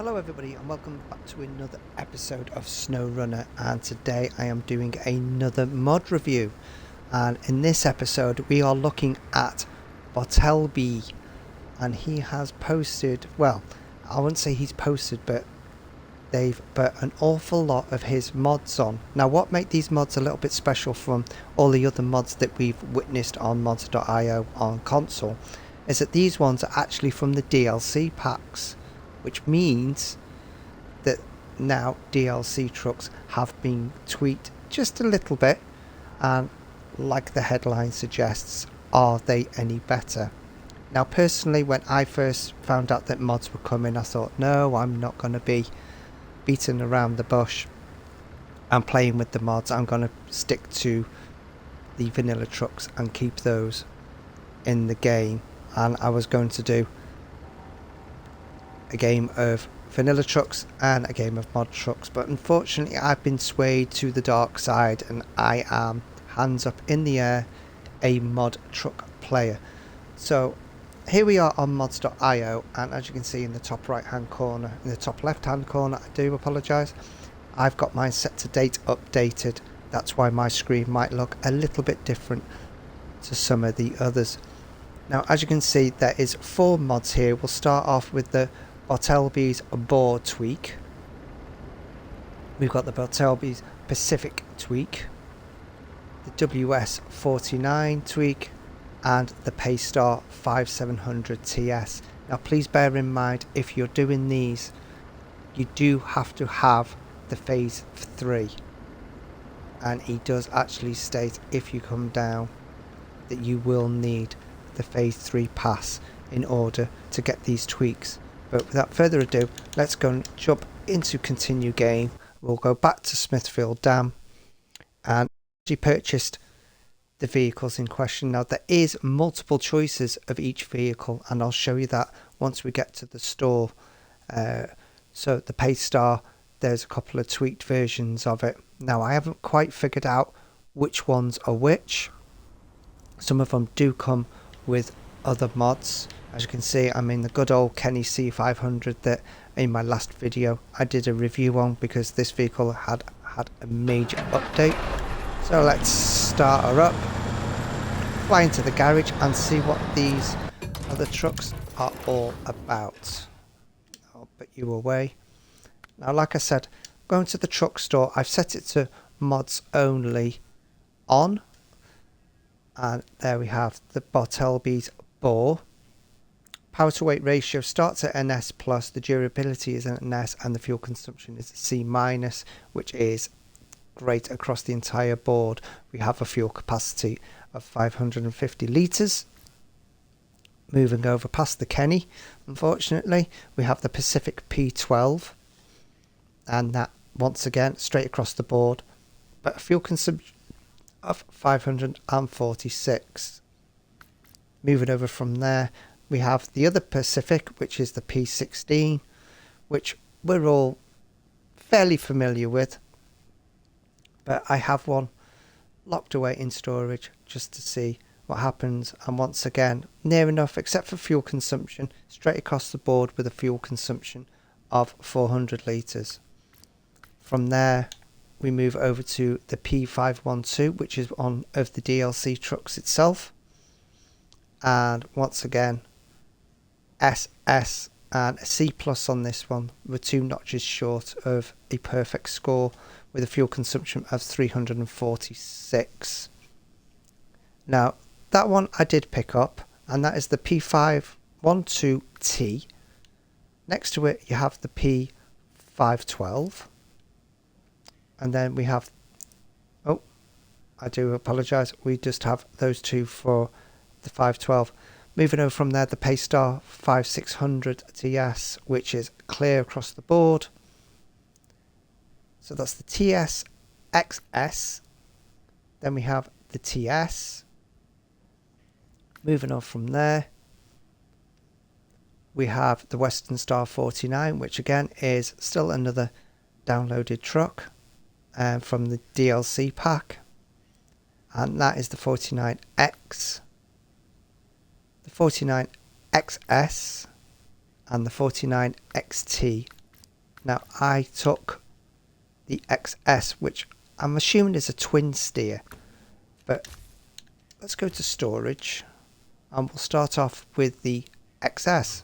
Hello everybody and welcome back to another episode of Snowrunner, and today I am doing another mod review, and in this episode we are looking at Bartelbi, and he has posted, well, I wouldn't say he's posted, but they've put an awful lot of his mods on. Now what makes these mods a little bit special from all the other mods that we've witnessed on mods.io on console is that these ones are actually from the DLC packs, which means that now DLC trucks have been tweaked just a little bit, and like the headline suggests, are they any better? Now personally, when I first found out that mods were coming, I thought, no, I'm not going to be beating around the bush and playing with the mods. I'm going to stick to the vanilla trucks and keep those in the game, and I was going to do a game of vanilla trucks and a game of mod trucks, but unfortunately I've been swayed to the dark side and I am, hands up in the air, a mod truck player. So here we are on mods.io, and as you can see in the top right hand corner, in the top left hand corner, I do apologise, I've got mine set to date updated. That's why my screen might look a little bit different to some of the others. Now as you can see, there is 4 mods here. We'll start off with the Bartelbi's board tweak. We've got the Bartelbi's Pacific tweak, the WS49 tweak, and the Paystar 5700 TS. Now please bear in mind, if you're doing these, you do have to have the phase 3, and he does actually state, if you come down, that you will need the phase 3 pass in order to get these tweaks. But without further ado, let's go and jump into continue game. We'll go back to Smithfield Dam, and she purchased the vehicles in question. Now there is multiple choices of each vehicle, and I'll show you that once we get to the store. So the Paystar, there's a couple of tweaked versions of it. Now I haven't quite figured out which ones are which. Some of them do come with other mods. As you can see, I'm in the good old Kenny C500 that in my last video I did a review on, because this vehicle had a major update. So let's start her up, fly into the garage and see what these other trucks are all about. I'll put you away. Now like I said, going to the truck store, I've set it to mods only on, and there we have the Bartelbi's bore. Power to weight ratio starts at an S+, the durability is an S, and the fuel consumption is a C-, which is great across the entire board. We have a fuel capacity of 550 litres. Moving over past the Kenny, unfortunately, we have the Pacific P12, and that once again straight across the board, but a fuel consumption of 546. Moving over from there, we have the other Pacific, which is the P16, which we're all fairly familiar with, but I have one locked away in storage just to see what happens. And once again, near enough except for fuel consumption, straight across the board with a fuel consumption of 400 litres. From there we move over to the P512, which is one of the DLC trucks itself, and once again SS and a C+ on this one. We're 2 notches short of a perfect score with a fuel consumption of 346. Now that one I did pick up, and that is the P512T. Next to it you have the P512, and then we have, oh, I do apologise, we just have those 2 for the 512. Moving over from there, the Paystar 5600 TS, which is clear across the board. So that's the TS XS. Then we have the TS. Moving on from there, we have the Western Star 49, which again is still another downloaded truck from the DLC pack. And that is the 49X. The 49XS and the 49XT Now I took the XS, which I'm assuming is a twin steer, but let's go to storage and we'll start off with the XS.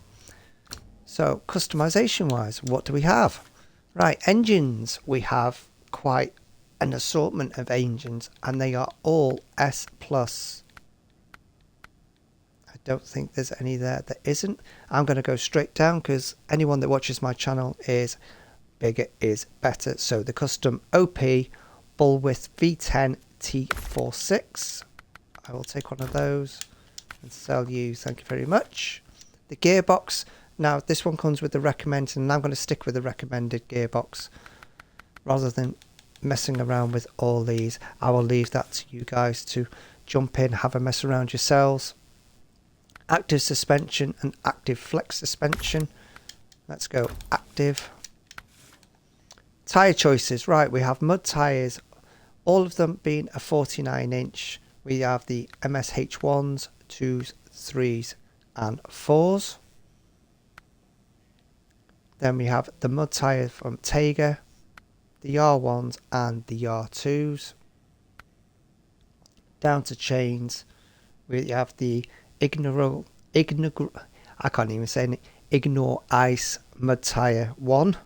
So customization wise, what do we have? Right, engines. We have quite an assortment of engines and they are all S+. I don't think there's any there that isn't. I'm going to go straight down because anyone that watches my channel is bigger is better. So the custom OP Bullwith V10 T46. I will take one of those and sell you. Thank you very much. The gearbox. Now this one comes with the recommended, and I'm going to stick with the recommended gearbox rather than messing around with all these. I will leave that to you guys to jump in, have a mess around yourselves. Active suspension and active flex suspension. Let's go active. Tyre choices. Right, we have mud tyres, all of them being a 49-inch. We have the MSH1s, 2s, 3s and 4s. Then we have the mud tyre from Tega, the R1s and the R2s. Down to chains, we have the Ignore Ice mud tyre 1,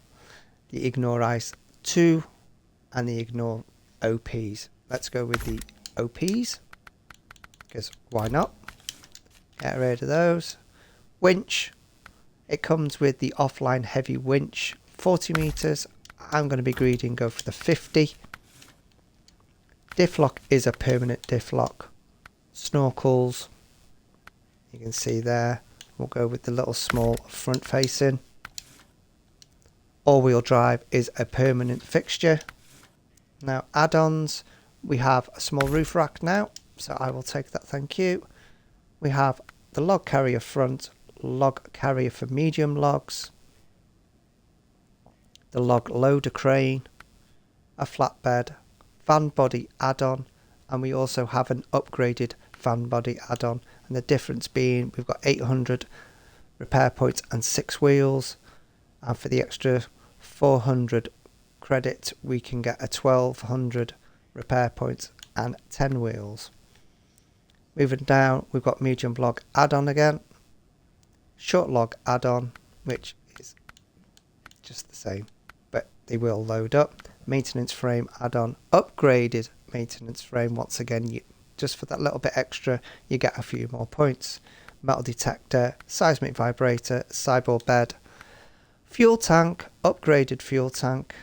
the Ignore Ice 2 and the Ignore OPs. Let's go with the OPs because why not? Get rid of those. Winch. It comes with the offline heavy winch, 40 meters. I'm going to be greedy and go for the 50. Diff lock is a permanent diff lock. Snorkels, you can see there. We'll go with the little small front facing. All-wheel drive is a permanent fixture. Now add-ons, we have a small roof rack now, so I will take that, thank you. We have the log carrier front, log carrier for medium logs, the log loader crane, a flatbed, fan body add-on, and we also have an upgraded fan body add-on, and the difference being we've got 800 repair points and 6 wheels, and for the extra 400 credit we can get a 1200 repair points and 10 wheels. Moving down, we've got medium log add-on again, short log add-on, which is just the same, but they will load up. Maintenance frame add-on, upgraded maintenance frame. Once again, just for that little bit extra, you get a few more points. Metal detector, seismic vibrator, sideboard bed, fuel tank, upgraded fuel tank,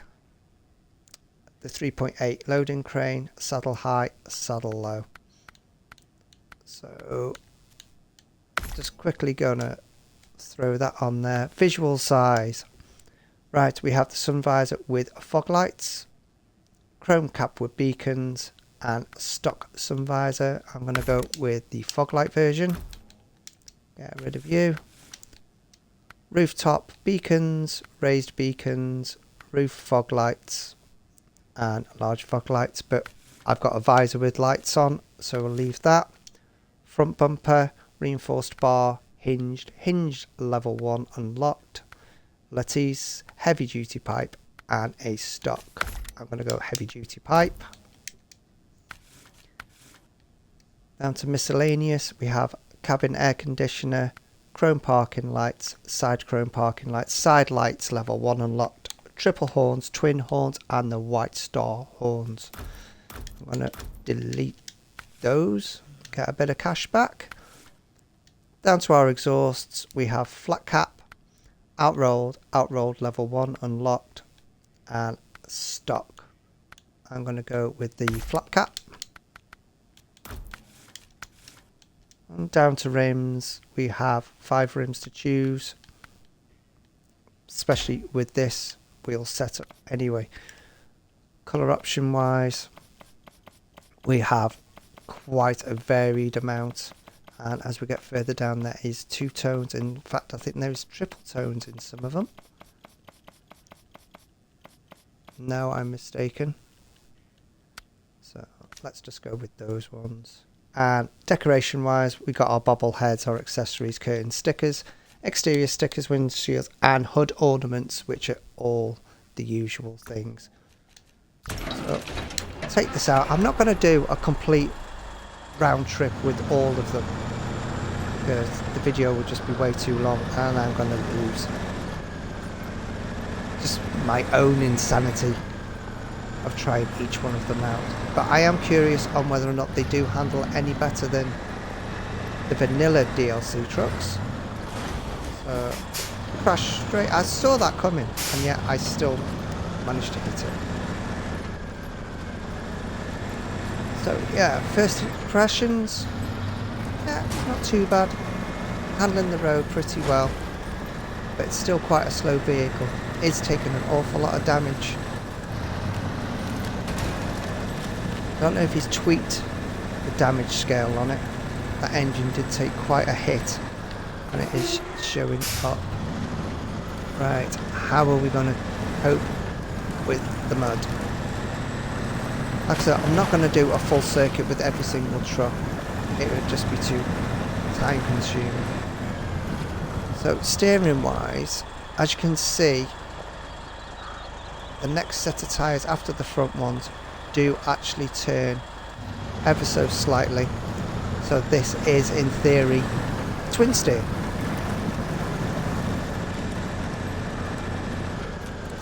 the 3.8 loading crane, saddle high, saddle low. So just quickly gonna throw that on there. Visual size. Right, we have the sun visor with fog lights, chrome cap with beacons and stock sun visor. I'm going to go with the fog light version. Get rid of you. Rooftop beacons, raised beacons, roof fog lights and large fog lights, but I've got a visor with lights on, so we'll leave that. Front bumper, reinforced bar, hinged level 1 unlocked, lattice, heavy duty pipe and a stock. I'm going to go heavy duty pipe. Down to miscellaneous, we have cabin air conditioner, chrome parking lights, side chrome parking lights, side lights level 1 unlocked, triple horns, twin horns and the white star horns. I'm going to delete those, get a bit of cash back. Down to our exhausts, we have flat cap, outrolled level 1 unlocked and stock. I'm going to go with the flat cap. And down to rims, we have 5 rims to choose, especially with this wheel setup anyway. Colour option wise, we have quite a varied amount, and as we get further down there is 2 tones. In fact, I think there's triple tones in some of them. No, I'm mistaken. So let's just go with those ones. And decoration wise, we got our bobbleheads, our accessories, curtains, stickers, exterior stickers, windshields and hood ornaments, which are all the usual things. So take this out. I'm not going to do a complete round trip with all of them, because the video would just be way too long and I'm going to lose just my own insanity of trying each one of them out. But I am curious on whether or not they do handle any better than the vanilla DLC trucks. So crash straight. I saw that coming and yet I still managed to hit it. So yeah, first impressions, yeah, not too bad. Handling the road pretty well, but it's still quite a slow vehicle. It's taking an awful lot of damage. I don't know if he's tweaked the damage scale on it. That engine did take quite a hit and it is showing up. Right, how are we going to cope with the mud? Like I said, I'm not going to do a full circuit with every single truck. It would just be too time consuming. So steering wise, as you can see, the next set of tyres after the front ones do actually turn ever so slightly. So this is in theory twin steer.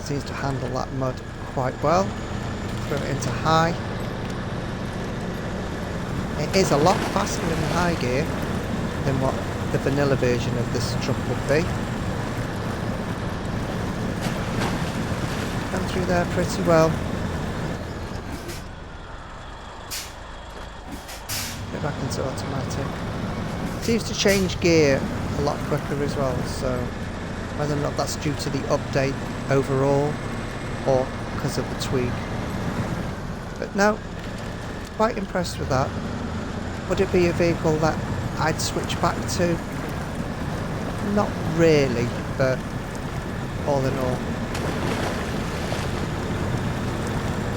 Seems to handle that mud quite well. Throw it into high. It is a lot faster in the high gear than what the vanilla version of this truck would be. Come through there pretty well. Get back into automatic. Seems to change gear a lot quicker as well, so whether or not that's due to the update overall or because of the tweak. But no, quite impressed with that. Would it be a vehicle that I'd switch back to? Not really, but all in all,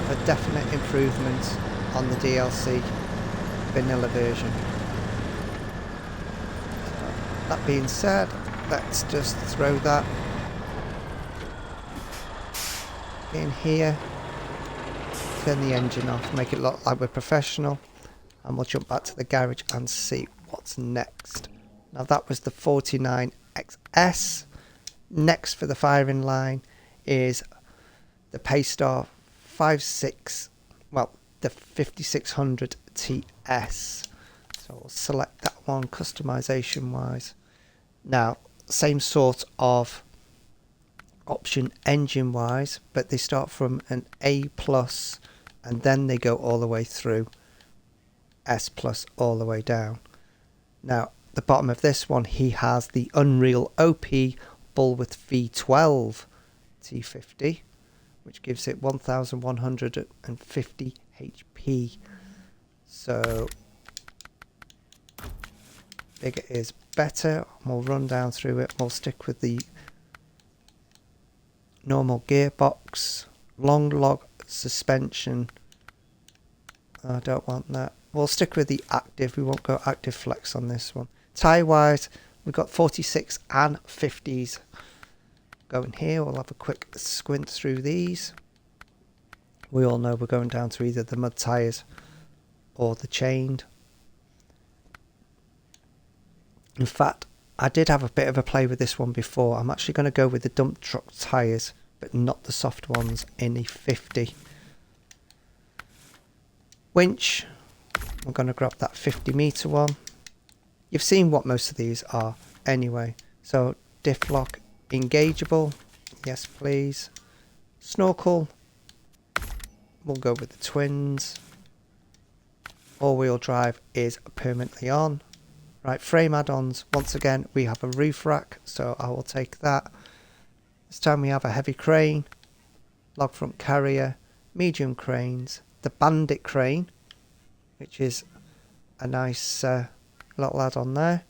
a definite improvement on the DLC vanilla version. That being said, let's just throw that in here, turn the engine off, make it look like we're professional, and we'll jump back to the garage and see what's next. Now that was the 49XS. Next for the firing line is the Paystar the 5600 TS. So we'll select that one customization wise. Now, same sort of option engine wise, but they start from an A plus and then they go all the way through S plus all the way down. Now, the bottom of this one, he has the Unreal OP Bullworth V12 T50, which gives it 1150 HP. So bigger is better. We'll run down through it. We'll stick with the normal gearbox, long log suspension. I don't want that. We'll stick with the active. We won't go active flex on this one. Tyre wise, we've got 46 and 50s going here. We'll have a quick squint through these. We all know we're going down to either the mud tyres or the chained. In fact, I did have a bit of a play with this one before. I'm actually going to go with the dump truck tyres, but not the soft ones in the 50. Winch, I'm going to grab that 50 metre one. You've seen what most of these are anyway. So diff lock engageable, yes please. Snorkel, we'll go with the twins. All-wheel drive is permanently on. Right, frame add-ons, once again we have a roof rack, so I will take that. This time we have a heavy crane, log front carrier, medium cranes, the Bandit crane, which is a nice little add-on there.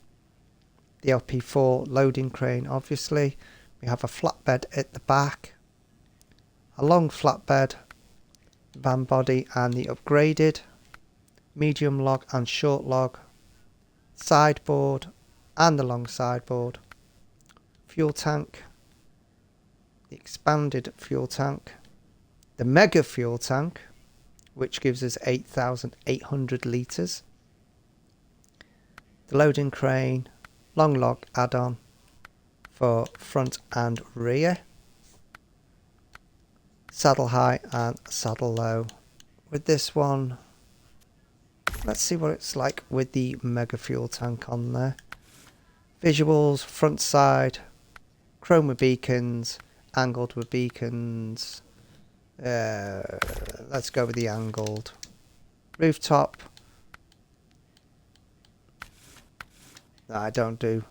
The LP4 loading crane, obviously. We have a flatbed at the back, a long flatbed, van body and the upgraded, medium log and short log, sideboard and the long sideboard, fuel tank, the expanded fuel tank, the mega fuel tank, which gives us 8,800 litres, the loading crane, long log add-on for front and rear, saddle high and saddle low. With this one, let's see what it's like with the mega fuel tank on there. Visuals, front side, chrome with beacons, angled with beacons. Let's go with the angled. Rooftop. No, I don't do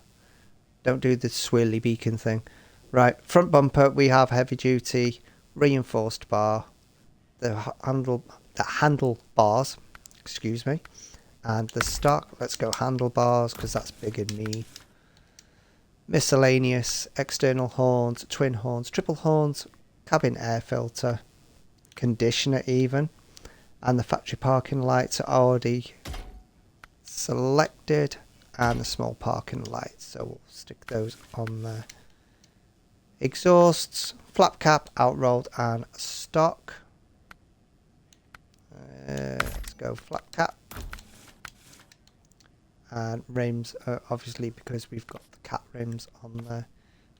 the swirly beacon thing. Right, front bumper, we have heavy duty, reinforced bar, the handlebars, excuse me, and the stock. Let's go handlebars because that's big in me. Miscellaneous, external horns, twin horns, triple horns, cabin air filter, conditioner even, and the factory parking lights are already selected, and the small parking lights, so we'll stick those on there. Exhausts, flap cap, outrolled and stock. Let's go flap cap. And rims, obviously because we've got the cat rims on there.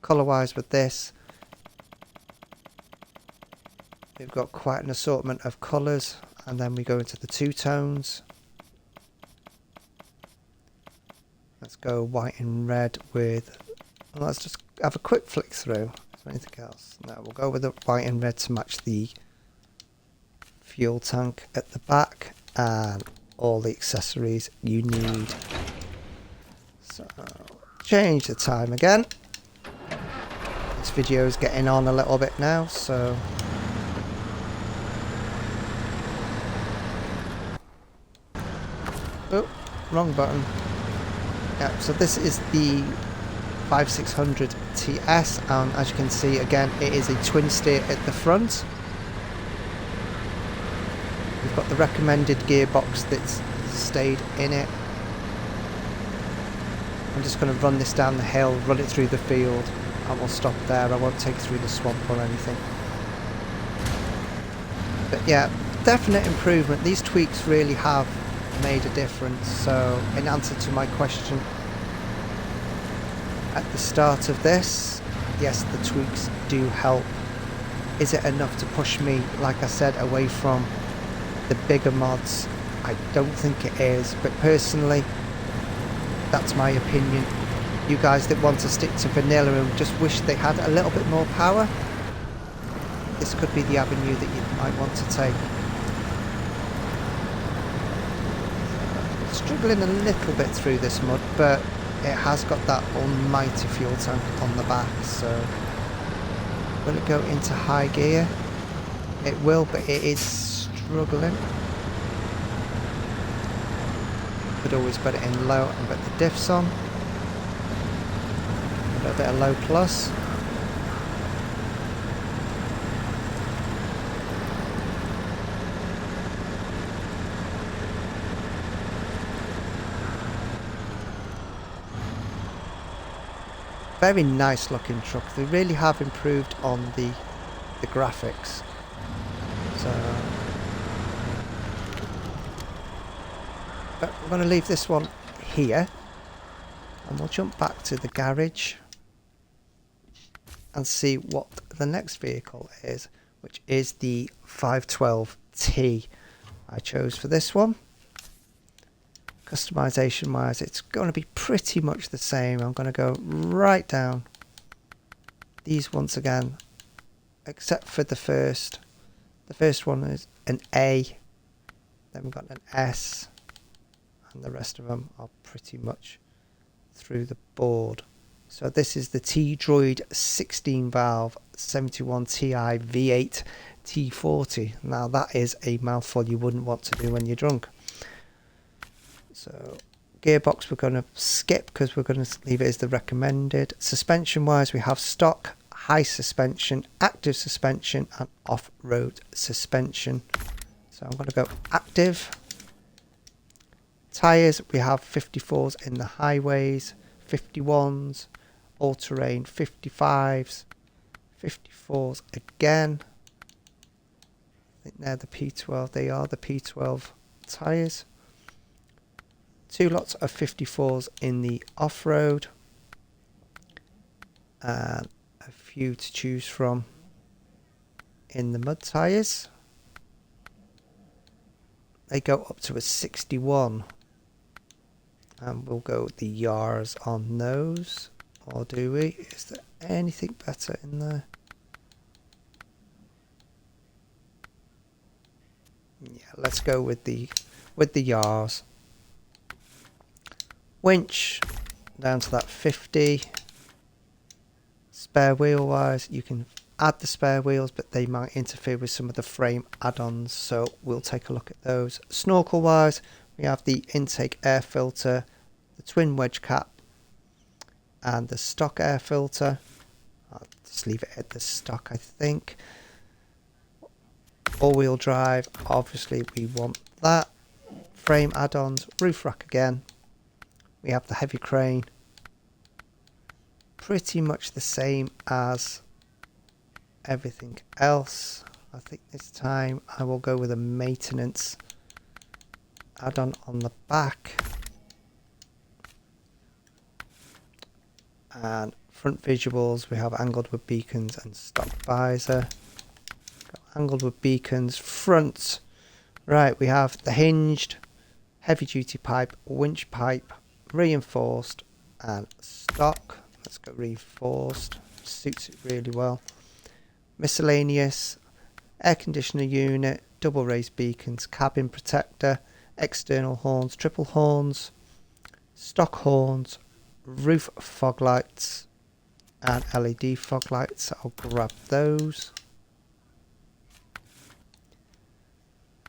Colour wise with this, we've got quite an assortment of colours, and then we go into the two tones. Let's go white and red with, well, let's just have a quick flick through. Is there anything else? No, we'll go with the white and red to match the fuel tank at the back and all the accessories you need. So, change the time again. This video is getting on a little bit now, so oh, wrong button. Yeah, so this is the 5600 TS, and as you can see again, it is a twin steer at the front. We've got the recommended gearbox that's stayed in it. I'm just going to run this down the hill, run it through the field, and we'll stop there. I won't take it through the swamp or anything. But yeah, definite improvement. These tweaks really have made a difference. So in answer to my question at the start of this, yes, the tweaks do help. Is it enough to push me, like I said, away from the bigger mods? I don't think it is, but personally, that's my opinion. You guys that want to stick to vanilla and just wish they had a little bit more power, this could be the avenue that you might want to take. Struggling a little bit through this mud, but it has got that almighty fuel tank on the back, so will it go into high gear? It will, but it is struggling. Could always put it in low and put the diffs on. A little bit of low plus. Very nice looking truck. They really have improved on the graphics. So, but we're going to leave this one here, and we'll jump back to the garage and see what the next vehicle is, which is the 512T I chose for this one. Customization wise, it's going to be pretty much the same. I'm going to go right down these once again, except for the first. The first one is an A, then we've got an S, and the rest of them are pretty much through the board. So this is the T-Droid 16 valve 71 Ti V8 T40. Now that is a mouthful you wouldn't want to do when you're drunk. So gearbox we're going to skip because we're going to leave it as the recommended. Suspension wise, we have stock, high suspension, active suspension and off-road suspension. So I'm going to go active. Tyres, we have 54s in the highways, 51s, all-terrain 55s, 54s again. I think they're the P12. They are the P12 tyres. 2 lots of 54s in the off-road. And a few to choose from in the mud tyres. They go up to a 61. And we'll go with the Yars on those. Or do we? Is there anything better in there? Yeah, let's go with the Yars. Winch down to that 50. Spare wheel wise, you can add the spare wheels, but they might interfere with some of the frame add-ons, so we'll take a look at those. Snorkel wise, we have the intake air filter, the twin wedge cap, and the stock air filter. I'll just leave it at the stock, I think. All-wheel drive, obviously we want that. Frame add-ons, roof rack again. We have the heavy crane. Pretty much the same as everything else. I think this time I will go with a maintenance add-on on the back. And front visuals, we have angled with beacons and stock visor. Got angled with beacons. Front, right, we have the hinged, heavy duty pipe, winch pipe, reinforced and stock. Let's go reinforced, suits it really well. Miscellaneous, air conditioner unit, double raised beacons, cabin protector, external horns, triple horns, stock horns, roof fog lights and LED fog lights. I'll grab those.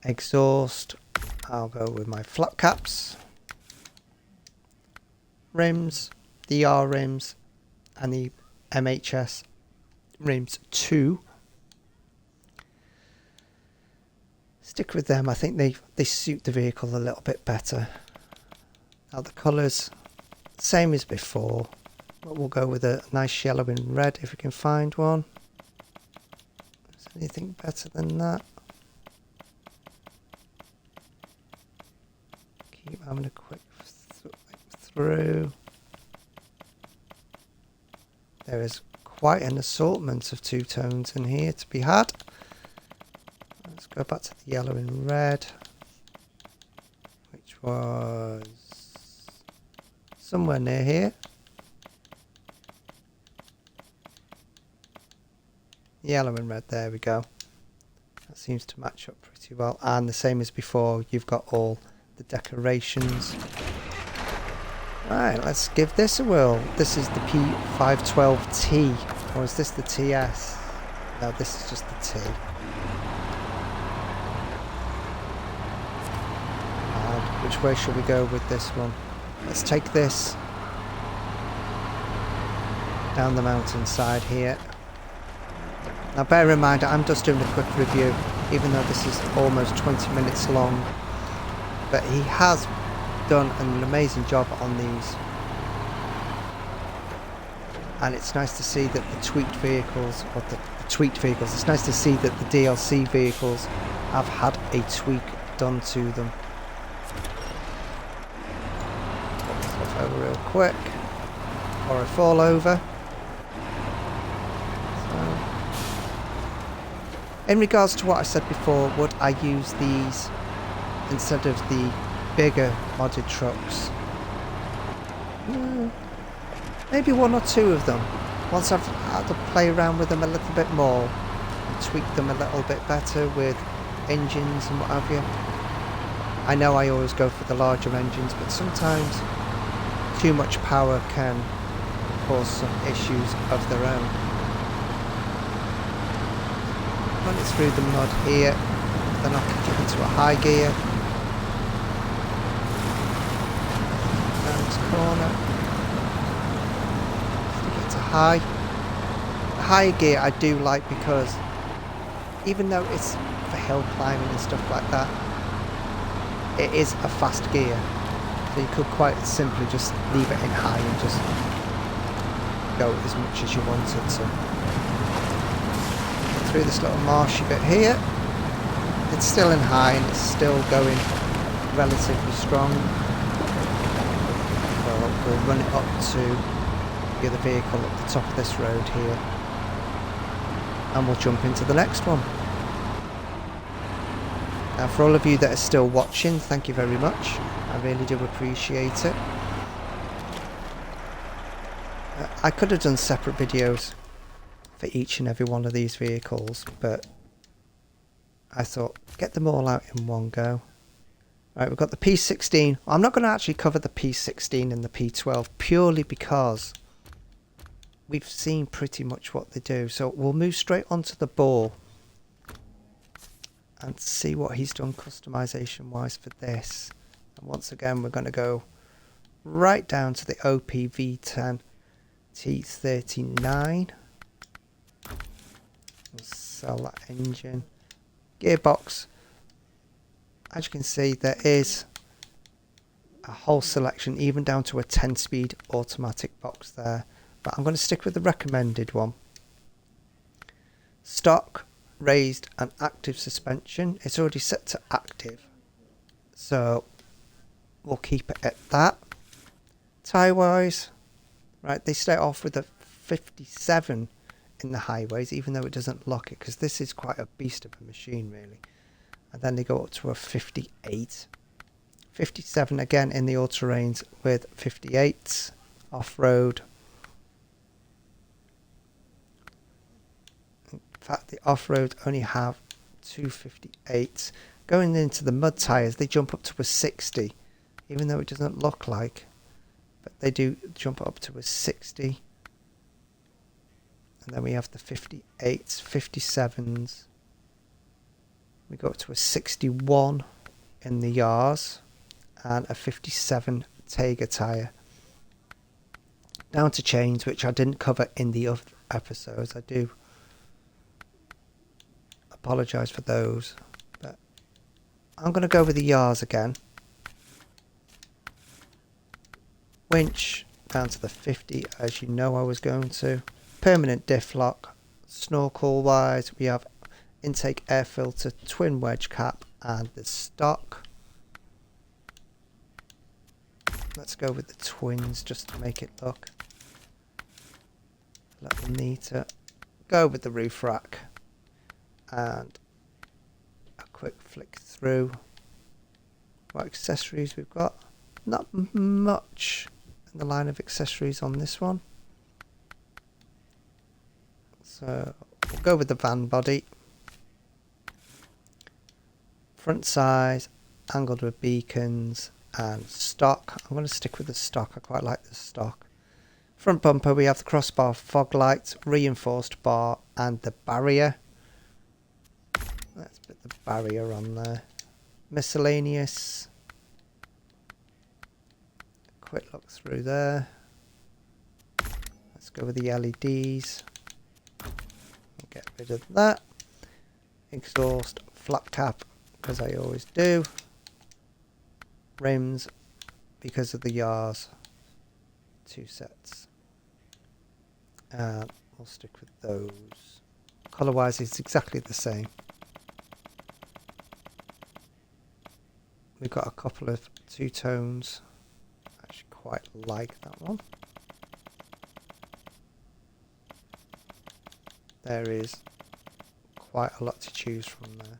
Exhaust, I'll go with my flat caps. Rims, the R rims and the MHS rims 2. Stick with them. I think they suit the vehicle a little bit better. Now the colours, same as before, but we'll go with a nice yellow and red if we can find one. Is there anything better than that? Keep having a quick through. There is quite an assortment of two tones in here to be had. Let's go back to the yellow and red, which was somewhere near here. Yellow and red, there we go. That seems to match up pretty well. And the same as before, you've got all the decorations. Right, let's give this a whirl. This is the P512T, or is this the TS? No, this is just the T. And which way should we go with this one? Let's take this down the mountainside here. Now bear in mind, I'm just doing a quick review, even though this is almost 20 minutes long. But he has done an amazing job on these, and it's nice to see that the tweaked vehicles, or the tweaked vehicles, it's nice to see that the DLC vehicles have had a tweak done to them. Put this off over real quick before I fall over. So, in regards to what I said before, would I use these instead of the bigger modded trucks? Maybe one or two of them. Once I've had to play around with them a little bit more and tweak them a little bit better with engines and what have you. I know I always go for the larger engines, but sometimes too much power can cause some issues of their own. Run it through the mud here, then I'll kick it into a high gear. Corner, stick it to high. The higher gear I do like because even though it's for hill climbing and stuff like that, it is a fast gear, so you could quite simply just leave it in high and just go as much as you wanted to. through this little marshy bit here. It's still in high and it's still going relatively strong. We'll run it up to the other vehicle at the top of this road here, and we'll jump into the next one. Now, for all of you that are still watching, thank you very much. I really do appreciate it. I could have done separate videos for each and every one of these vehicles, but I thought get them all out in one go. Right, we've got the P16. I'm not going to actually cover the P16 and the P12 purely because we've seen pretty much what they do. So we'll move straight onto the ball and see what he's done customization wise for this. And once again, we're going to go right down to the OPV10 T39. We'll sell that engine. Gearbox. As you can see, there is a whole selection, even down to a 10-speed automatic box there. But I'm going to stick with the recommended one. Stock, raised and active suspension. It's already set to active, so we'll keep it at that. Tyre wise, right, they start off with a 57 in the highways, even though it doesn't lock it, because this is quite a beast of a machine really. And then they go up to a 58. 57 again in the all-terrains with 58s. Off-road. In fact, the off-road only have 258s. Going into the mud tyres, they jump up to a 60. Even though it doesn't look like. But they do jump up to a 60. And then we have the 58s, 57s. We go up to a 61 in the Yars and a 57 Tega tyre. Down to chains, which I didn't cover in the other episodes. I do apologise for those, but I'm going to go with the Yars again. Winch down to the 50, as you know I was going to. Permanent diff lock. Snorkel wise, we have intake air filter, twin wedge cap, and the stock. Let's go with the twins just to make it look a little neater. Go with the roof rack and a quick flick through. What accessories we've got? Not much in the line of accessories on this one, so we'll go with the van body. Front size, angled with beacons, and stock. I'm going to stick with the stock. I quite like the stock. Front bumper, we have the crossbar fog lights, reinforced bar, and the barrier. Let's put the barrier on there. Miscellaneous. Quick look through there. Let's go with the LEDs. Get rid of that. Exhaust, flat cap, because I always do. Rims, because of the Yars. 2 sets. And we'll stick with those. Colour wise, it's exactly the same. We've got a couple of 2 tones. I actually quite like that one. There is quite a lot to choose from there.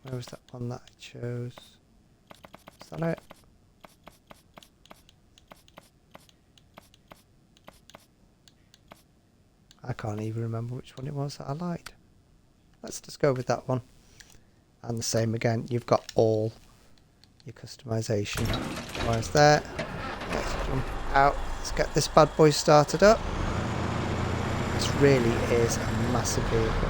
Where was that one that I chose? Is that it? I can't even remember which one it was that I liked. Let's just go with that one. And the same again, you've got all your customization. Where's there? Let's jump out. Let's get this bad boy started up. This really is a massive vehicle.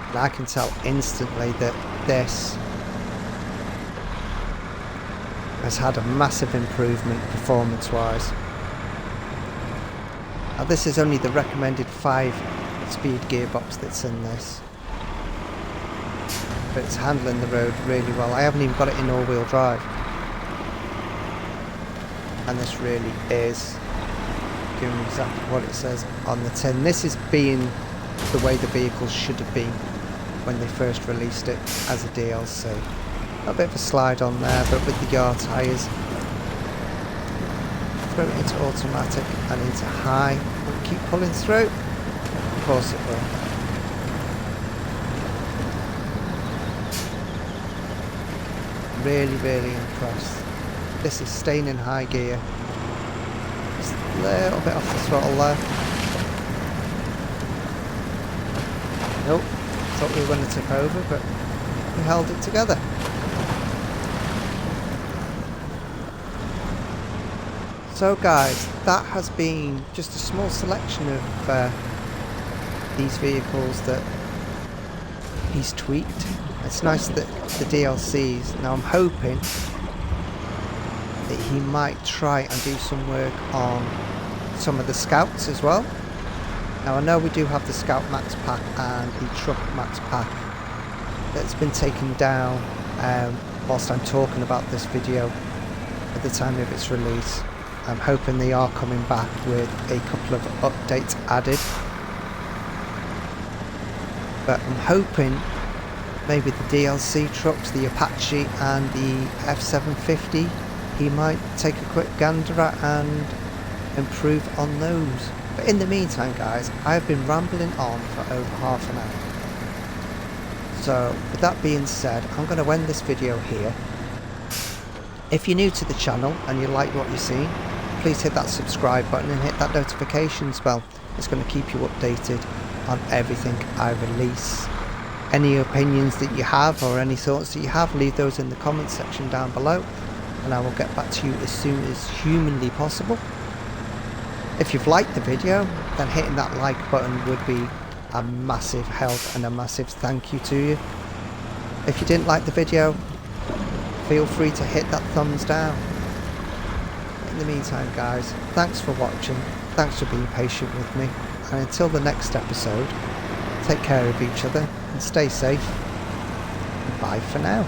And I can tell instantly that this has had a massive improvement performance wise. Now this is only the recommended 5-speed gearbox that's in this, but it's handling the road really well. I haven't even got it in all-wheel drive. and this really is doing exactly what it says on the tin. This is being the way the vehicle should have been when they first released it as a DLC. A bit of a slide on there, but with the yard tyres. Throw it into automatic and into high. Will it keep pulling through? Of course it will. Really, really impressed. This is staying in high gear. Just a little bit off the throttle there. Nope, thought we were going to tip over, but we held it together. So guys, that has been just a small selection of these vehicles that he's tweaked. It's nice that the DLCs, now I'm hoping that he might try and do some work on some of the scouts as well. Now I know we do have the Scout Max Pack and the Truck Max Pack that's been taken down whilst I'm talking about this video at the time of its release. I'm hoping they are coming back with a couple of updates added. But I'm hoping maybe the DLC trucks, the Apache and the F750, he might take a quick gander at and improve on those. But in the meantime guys, I've been rambling on for over half an hour. So with that being said, I'm going to end this video here. If you're new to the channel and you like what you're seeing, please hit that subscribe button and hit that notifications bell. It's going to keep you updated on everything I release. Any opinions that you have or any thoughts that you have, leave those in the comments section down below and I will get back to you as soon as humanly possible. If you've liked the video, then hitting that like button would be a massive help and a massive thank you to you. If you didn't like the video, feel free to hit that thumbs down. In the meantime guys, thanks for watching, thanks for being patient with me, and until the next episode, take care of each other and stay safe. Bye for now.